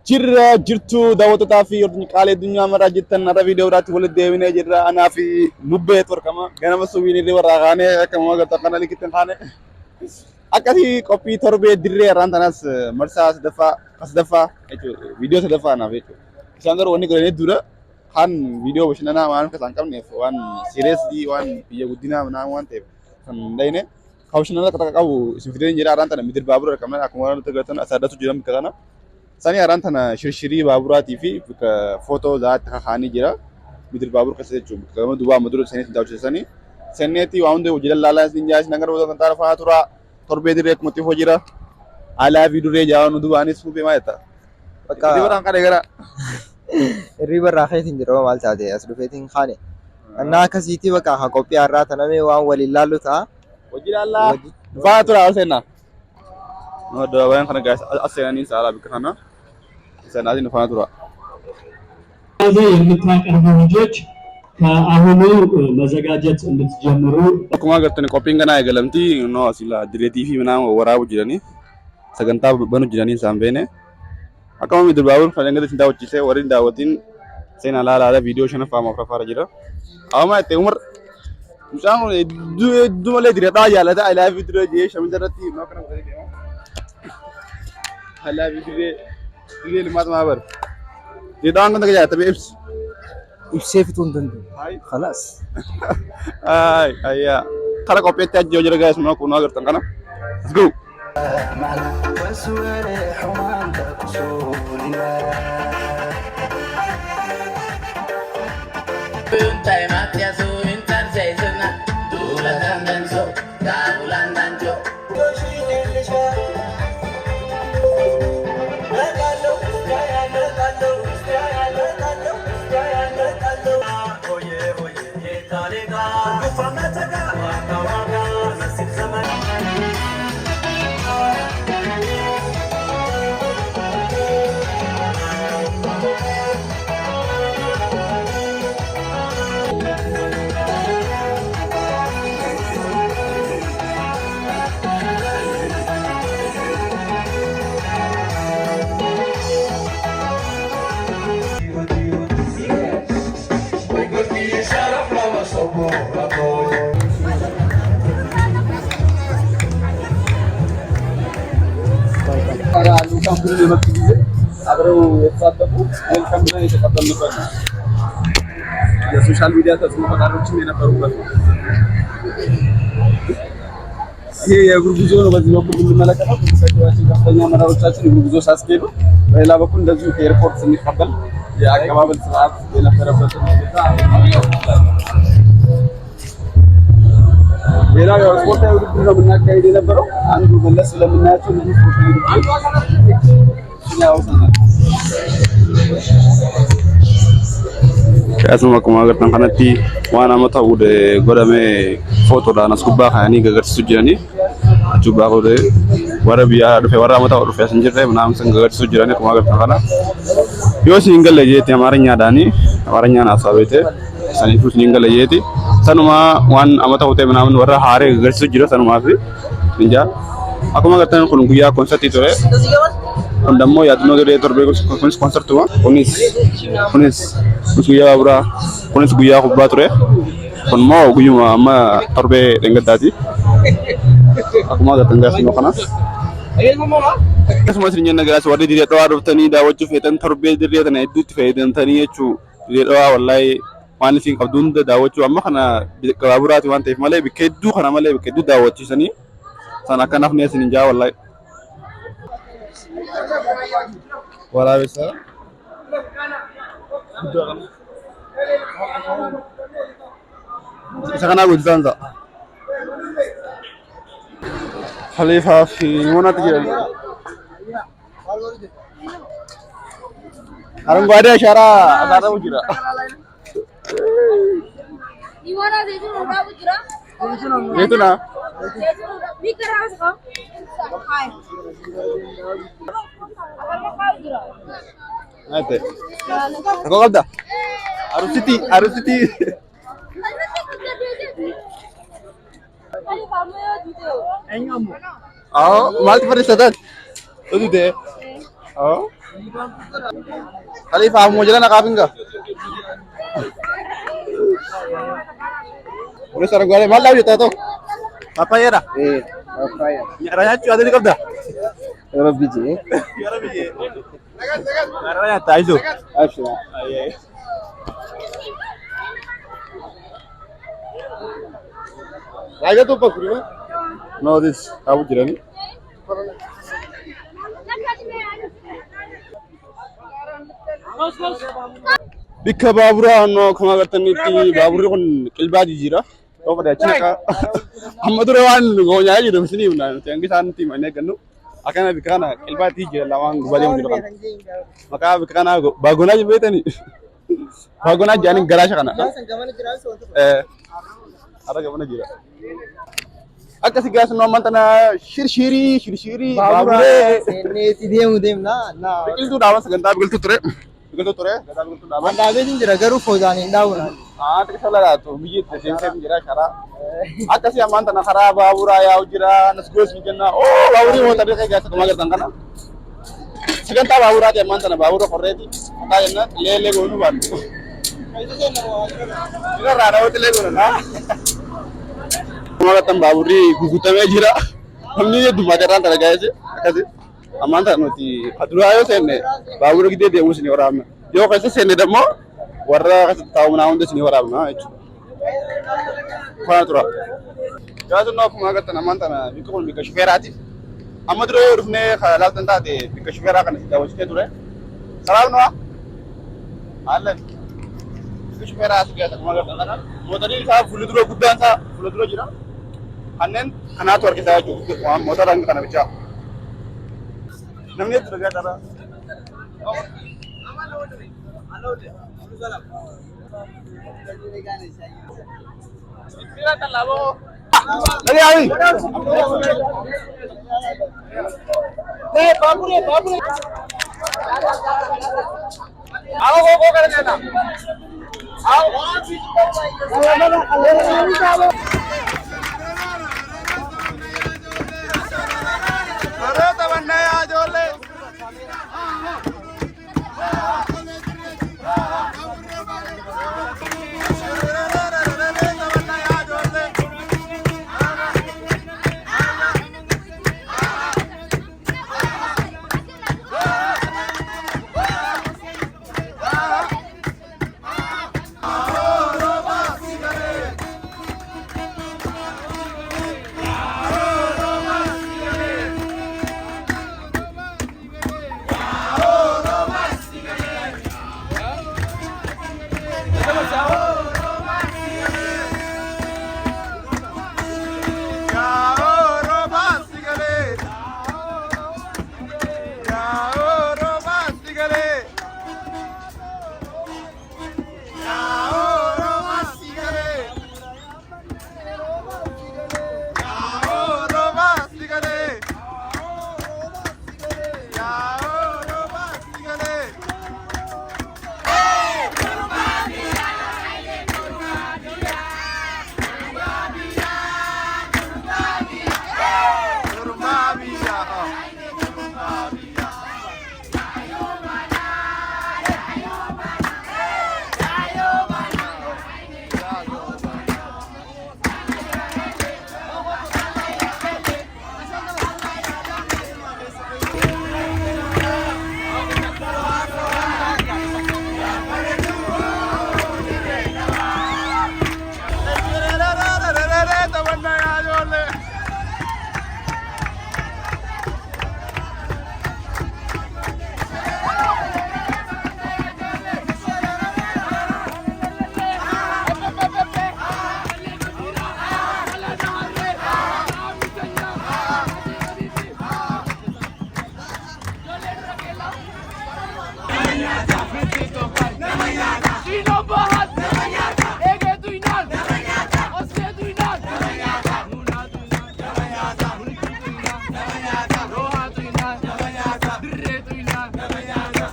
Jirra jirtu daawwattoota fi qaalee addunyaa maraa jirtan har'a viidiyoo biraatti walitti deebinee jirra. Anaa fi Mubbee Torqama ganama suubiin warraa kaanee akkuma agartan kana likitti kaane akkasii qophii torbee dirree irraan tanas marsaa sadaffaa jechuudha. Viidiyoo sadaffaa anaaf jechuudha. Isaan garuu wanni godhanii dura kan viidiyoo bashannanaa waan akka isaan qabneef waan siireesii waan biyya guddinaa naannoo waan ta'eef kan dhayne bashannanaa akka qabu isin fideen jira irraan tana midir baabura qabna akkuma waan nuti agartan asaadatu jiran bika kana. Sani araan tana shirshirii baaburaatii fi footoo zaatti kakaanii jira. Midir baabura keessa jechuudha. Gama duubaa madura saniitti daawwachiisanii. Sanneetti waan hundi hojii daldalaa isin jaasi nagar boota kan taara fa'aa tura. Torbee dirree akkuma xiqqoo jira. Alaa fi duree jaawaan dubaanis fuufee maal jetta? Bakka ribaraan qadee gara. Ribarraa keetiin jedhama maal taate as dhufeetiin kaane. Annaa akkasiitii bakka haa qophii har'aa tanamee waan waliin laallu ta'a. Hojii daldalaa fa'aa tura al seenaa. No daawwan kana gaas as seenanii saalaa bika kana. ሰናዚን ፋቱራ የምታቀርቡ ልጆች ከአሁኑ መዘጋጀት እንድትጀምሩ akkuma agartan qophiin kana eegalamti no asila direetii fi ምናምን ወራቡ ጅራኒ ሰገንታ በኑ ጅራኒ ሳምቤኔ akkuma midir baabur falengada tinda wachise warin daawatin seena laala video shana faama faara jira awma te umar musaan dumale direta yaalata I love you dire je shamindarati no kana I love you dire ये लिमात माबर ये दांग तक जाता है ibsee fituun danda'u. Khalaas. Ayya. Kara kopi teh jauh jauh guys, mau kuno agar tengkana. Let's go. Kampung lima kilo, agar website aku, yang kampungnya itu kapan lepas. Ya sosial media itu semua orang cuma nak berubah. Ya grup jual lepas juga grup lima lagi apa? Situasi kampungnya mana usaha sih grup jual sas kilo. Baiklah, bakun dah juga airport sini kapan? Ya agak apa saat bila perabot kita. Bila airport yang grup jual mana kayak di lebaran, anu grup jual selama nasional grup jual. Asuma akkuma agartan kanatti waan amma ta'uudha godhame footoodhaan as gubbaa kaayanii agarsiisu jiranii achuu baafute warra biyyaa dhufe warra amma ta'u dhufe as hin jirre naam san agarsiisu jiranii akkuma agartan kana yoo isin hin galle jeetti amaarinyaan haasawete saniifuu isin hin galle jeetti sanuma waan amma ta'u ta'e naam warra haaree agarsiisu jira sanumaaf ninjaa akkuma agartan kun guyyaa konsertii ture Undammo ya tuno gede torbe kunis konser tuh, kunis guyya babura, kunis guyya kubba ture, kun mau guyya ama torbe dengar tadi, aku mau datang gas no kana. Semua sering negara suara di daerah luar tani dapat cuci fetan torbe di daerah tani itu fetan tani cu di daerah walai mana sih kau dunda dapat cuci amma kana babura tuh antef malai bikedu kana malai bikedu dapat cuci sani, sana kan aku nih sini jauh walai. Wala bisa. Sekarang aku jalan tak. Khalifah fi mana tu jalan? አረንጓዴ አሻራ አሳረፉ ጅራ ዘይቱና Ate. Ako kabda. Arusiti, Arusiti. Oh, malti pa rin sa dad. Ito de. Oh. Kali fa mo jala nakapin ka. Ulo sa ragwale, mal daw dito to. Papayera. papaya. Raya chu adali kabda. Pero biji. Yara bije. Raya taizo. Ashra. Aye. Raya to pakuri ba? No, this abu jirani. Bikka baabura no kama gartanitti baaburri kun qilbaa jijjiira. Yoo fadhaa achi naqa. Amma dura waan goonyaa jiru misini himna. Tengi isaanitti himannee gannu. Akkana bikka kana qilbaatti jira lamaan gubaa deemu jiru kana. Maqaa bikka kana baagonaa jibbeetani. Baagonaa jaaniin garaasha kana. Har'a gamana jira. Akkasi gaas nu amman tana shirshirii baaburee. Seenneetti deemu deemna. Biqiltuu dhaaban sagantaa biqiltuu ture. Biqiltuu ture. Gadaa biqiltuu dhaaban. Mandaabeetiin jira garuu foodaan hin dhaabuna. Tika laatu biyyi itti deemtee jira karaa. Akkasii ammaan tana karaa baaburaa yaa'u jira. Nas goos ni jenna. Oo baaburii moota dhaqee gaasa kuma agartan kana. Sagantaa baaburaati ammaan tana baabura qorreeti. Maqaa jenna leellee goonuu baatu. Jira raadhaa wati lee goona. Kuma agartan baaburri gugutamee jira. Namni heddumaa jarraan tana gaa'eesi akkasii. Ammaan tana nuti duraa yoo seenne baabura gidee deemuu isin waraabna. Yoo keessa seenne dammoo warra akkasitti taa'umnaa hunda isin waraabna jechuudha. Faana tura. Gaazexaan akkuma agartan ammaan tana bikka kun bikka shufeeraati. Amma dura yoo dhufnee laaltan taate bikka shufeeraa kana daawwachitee ture. Saraaf nuwa? Haallan. Bikka shufeeraa asii gaasa akkuma agartan kana. Mootoriin isaa fuuldura guddaan isaa fuuldura jira. Kanneen kanaatu harkisaa jechuudha. Mootora hanga kana bichaa. Namni hedduu dhagaa jira. Lagi Ali. Babu. Ako ko karena na. Ayo tawanna ya jole.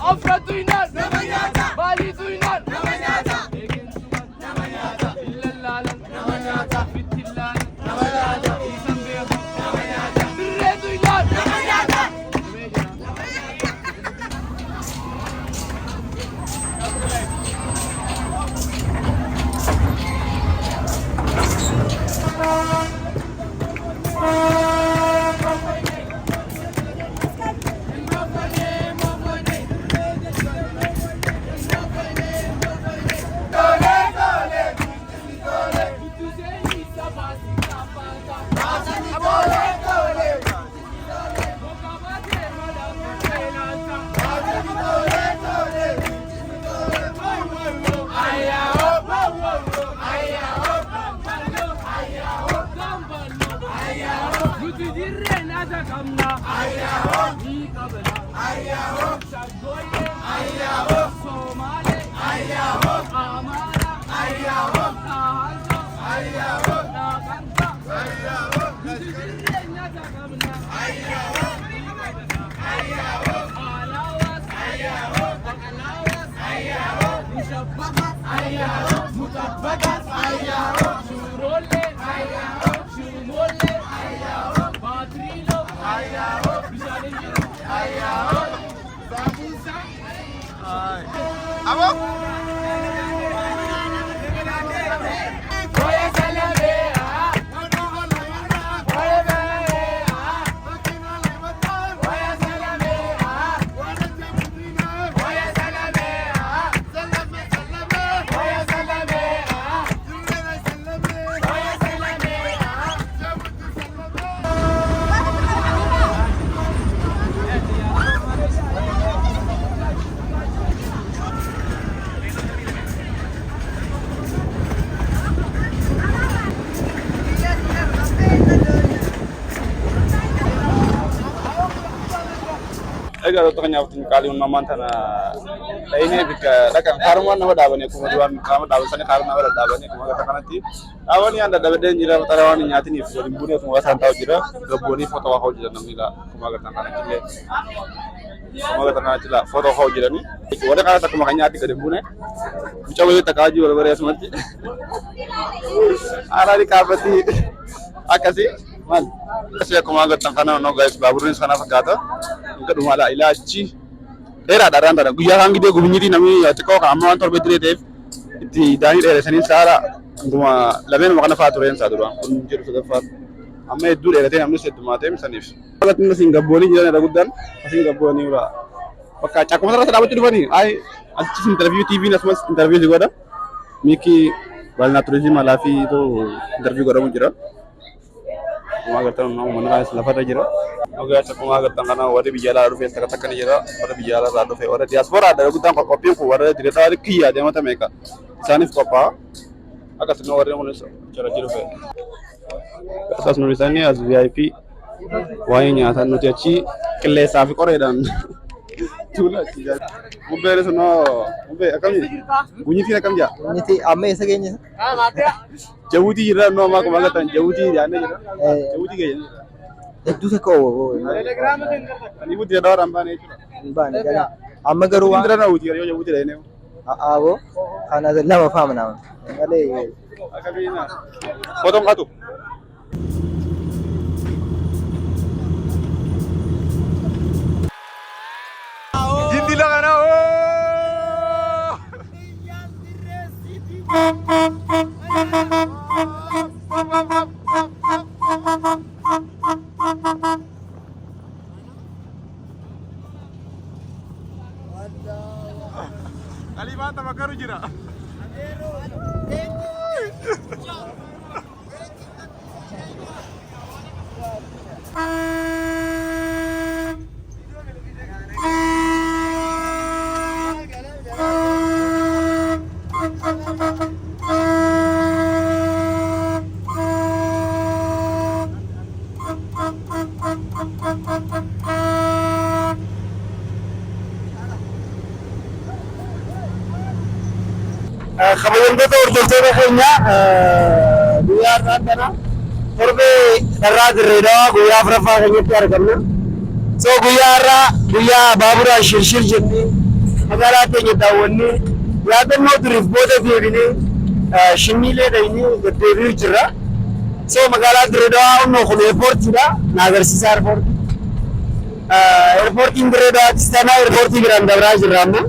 Afra duyunan nama nyaata. Baalii duyunan nama nyaata. Eegensuman nama nyaata. Illallaalan nama nyaata. Bittilaalan nama nyaata. Isan beeku nama nyaata. Dirree duyunan nama nyaata. Egaa tokko nyaaftu kali uumamaan tana dhahinee bika dhaqan kaarummaan nama dhaabanii akkuma duraan qaama dhaabatanii kaaruma nama dhadhaabanii akkuma akka kanatti dhaabanii anda dabadeen jira xara waan nyaatiniif waliin buunee akkuma wasaan ta'u jira gabboonii footoo waa hoo jiran namni laa akkuma agartan kanatti illee footoo hoo jiranii warra kanatti akkuma kan nyaatti gadi buune mucaa wayii takaajii wal baree asumatti haaraani kaafatti akkasii maal asii akkuma agartan kana no guys baaburri sana fakkaata kaduma la ilaachi dheeraa dharaan dhala guyyaa kan gidee gubinyitii namni xiqqoo kan amma waan torbe diree ta'eef itti daanii dheeresanii saara hunduma lameen maqana fa'aa tureen isaa dura kun jedhu sadaffaa amma hedduu dheeratee namni heddumaa ta'e saniif. Akkasumas asiin gabboonii jiran irra guddaan asiin gabboonii ura bakka cakkuma sarara dhaabachuu dhufanii achis interview TV asumas interview si godha Miki bal'inaa turizimii alaa fi interview godhamu jira. Akkuma agartan mana kanis lafarra jira. Ogaa akkuma agartan kana warri biyya alaa dhufee takka ni jira. Warri biyya alaa irraa dhufee warri diaspora adda guddaan qophiin kun warri diretaa kiyyaa deemata meeqa isaaniif qophaa'a. Akkasuma warri kunis jira jiru fe'e. Akkasumas isaanii as VIP waa'ee nyaataa nuti achi qilleessaa fi qoreedhaan tuula jira. Bubbeen sunoo bubbee akkamii bunyitiin akkam jira? Bunyiti amma eessa keenya? Jabuutii jira noo amma akkuma agartan Jabuutii yaadne jira. Jabuutii keenya. Hedduu takka Ani buti ada orang bane jechuudha. Bane jala. Amma garuu waan Indra na buti yoo buti dha inni. Aabo kana lama faama nama. Malee Akabina. Foto ngatu. Jindila kana oh. Kalibata makaru jira. Kabajamtoota hordoftoota keenya guyyaa irraa kana torbee irraa dirreedhaa guyyaa afuraffaa keenyatti argamna. So guyyaa irraa guyyaa baaburaa shirshir jennee magaalaa keenya daawwannee yaadannoo duriif booda deebinee shimmiilee dhaynee deddeebi'uu jirra. So magaalaa Dirreedawaa onnoo kun eerpoortiidha. Na agarsiisa eerpoortii. Eerpoortiin Dirreedawaattis tanaa eerpoortii biraan dabraa jirra amma.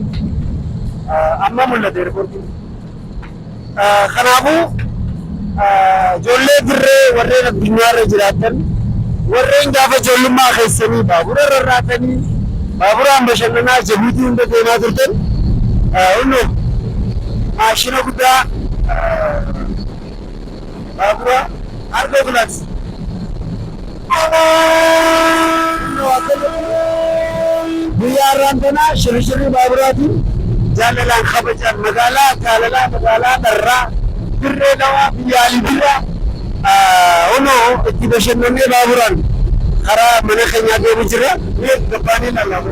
Amma mul'ata eerpoortiin. Kanaafuu ijoollee dirree warreen addunyaarra jiraatan warreen gaafa ijoollummaa keessanii baabura rarraatanii baaburaan bashannanaa Jibuutii hunda deemaa turtan onnoo maashina guddaa baabura argoo kulaati. Guyyaa irraan tanaa shirri baaburaatiin jaalalaan kabajaan magaalaa jaalalaa magaalaa dharraa dirree dawaa biyyaalii bira onnoo itti bashannanee baaburaan karaa mana keenyaa deemu jirra. Mee gabbaanee lallaabu.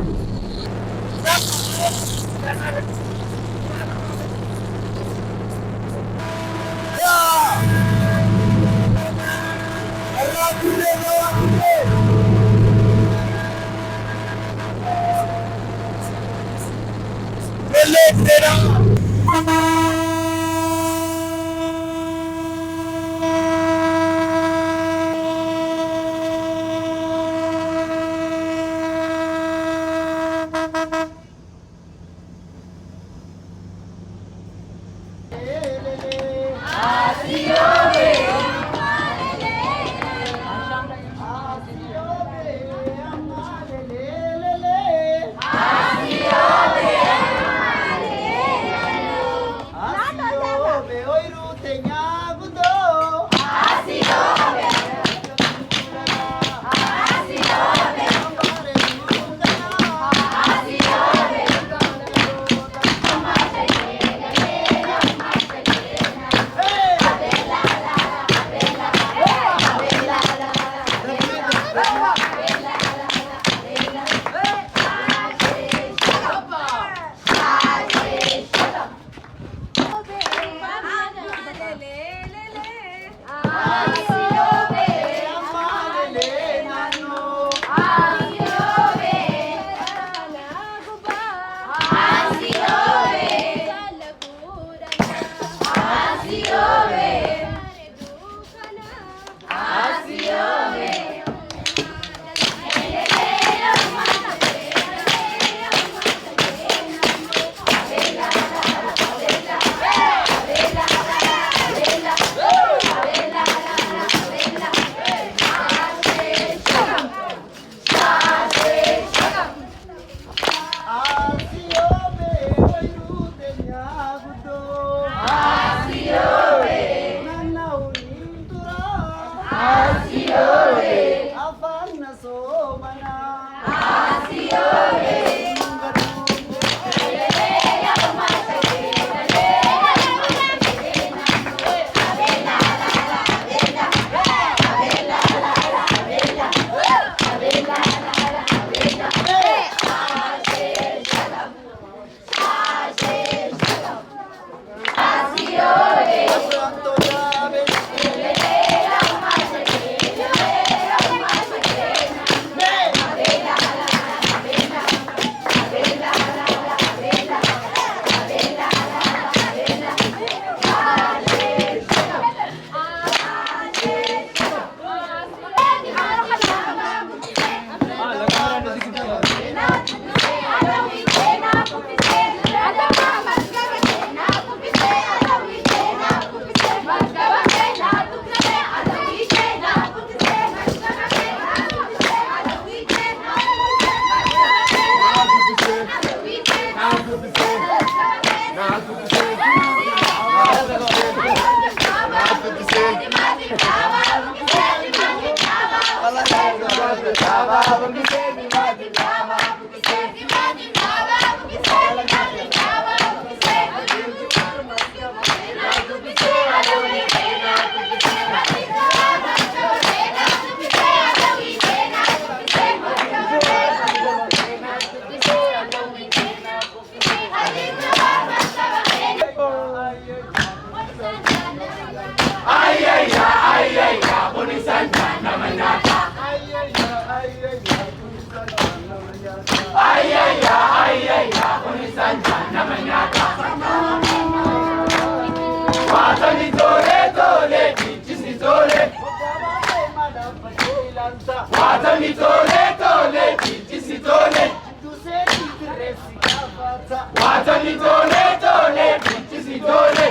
Watani tole tole, kichisi tole.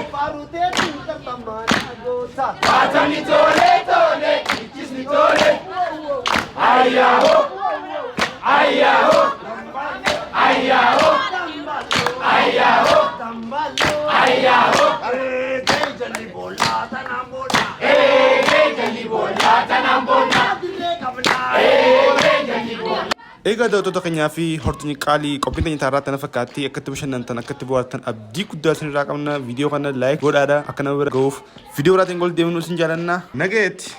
Watani tole tole, kichisi tole. Ayaho, ayaho, ayaho, ayaho, ayaho. Jali bola tanambola. Jali bola tanambola. Jali bola. Egaa daawwattoota keenyaa fi hortonni qaalii qophiin keenya taarraa tana fakkaatti akkatti bashannantan akkatti bohaartan abdii guddaa isinirraa qabna viidiyoo kana laayik godhaadha akka nama bira ga'uuf viidiyoo biraatiin gol deemnu isin jaalanna nagayetti.